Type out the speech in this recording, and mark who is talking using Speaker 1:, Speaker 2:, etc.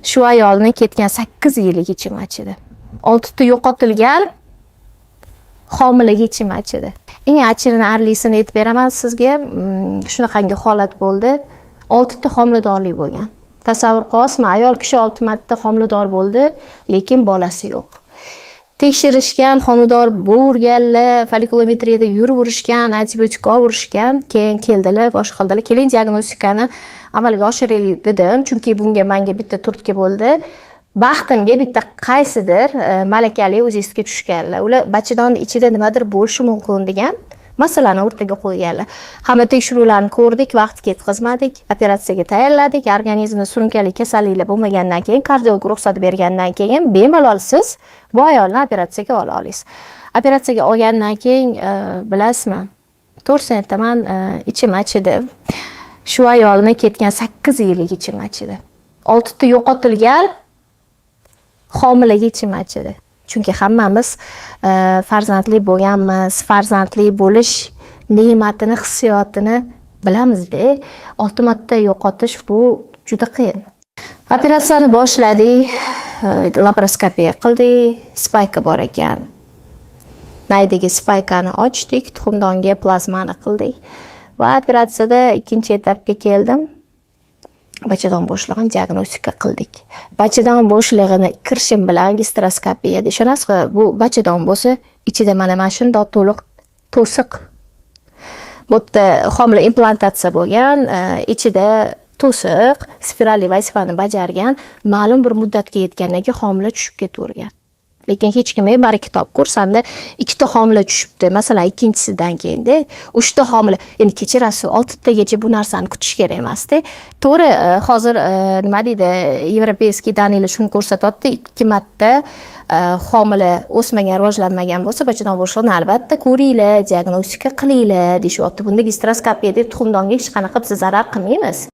Speaker 1: Shu ayolni ketgan 8 yillik ichim achidi. 6 ta yo'qotilgan homilaga ichim achidi. Eng achinarlisini aytib beraman sizga. Shunaqangi holat bo'ldi. 6 ta homiladorlik bo'lgan. Tasavvur qilasizmi, ayol kishi 6 marta homilador bo'ldi, lekin bolasi yo'q. Tekshirishgan, homilador bo'lganlar, folikulometriyada yurib urishgan, antibiotik urishgan, keyin keldilar, boshqa qildilar. Keling diagnostikani amalga oshiraylik dedim, chunki bunga menga bitta turtki bo'ldi. Baxtimga bitta qaysidir malakali o'zingizga tushganlar. Ular bachadonning ichida nimadir bo'lishi mumkin degan masalani o'rtaga qo'yganlar. Hamma tekshiruvlarni ko'rdik, vaqt ketkazmadik, operatsiyaga tayyorladik. Organizmda surunkali kasalliklar bo'lmagandan keyin, kardiolog ruxsat bergandan keyin bemalol siz bu ayolni operatsiyaga ola olasiz. Operatsiyaga olgandan keyin bilasizmi, to'g'risini aytaman, ichim achidi. Shu ayolni ketgan 8 yillik ichim achidi. 6 ta yo'qotilgan homilaga ichim achidi. Chunki hammamiz farzandli bo'lganmiz, farzandli bo'lish ne'matini, hissiyotini bilamizda. 6 marta yo'qotish bu juda qiyin. Operatsiyani boshladik, laparoskopiya qildik, spayka bor ekan. Naydagi spaykani ochdik, tuxumdonga plazmani qildik. Va operatsiyada ikkinchi etapga keldim. Bachadon bo'shlig'ini diagnostika qildik. Bachadon bo'shlig'ini kirishim bilan gastroskopiyada ishonasizmi, bu bachadon bo'lsa, ichida mana shunday to'liq to'siq. Bu yerda homila implantatsiya bo'lgan, ichida to'siq, spiralli vazifani bajargan, ma'lum bir muddatga yetgandan keyin homila tushib ketavergan. Lekin hech kim bari kitob kursanda 2 ta homila tushibdi. Masalan, ikkinchisidan keyinda 3 ta homila. Endi kechirasiz, 6 tagacha bu narsani kutish kerak emas-da. To'g'ri, hozir nima deydi, Yevropeyskiy dalillar shuni ko'rsatyapti. 2 marta homila o'smagan, rivojlanmagan bo'lsa, bachadon bo'shlig'ini albatta ko'ringlar, diagnostika qilinglar deyishyapti. Bunda gastroskopiyada tuxumdonga hech qanaqa zarar qilmaymiz.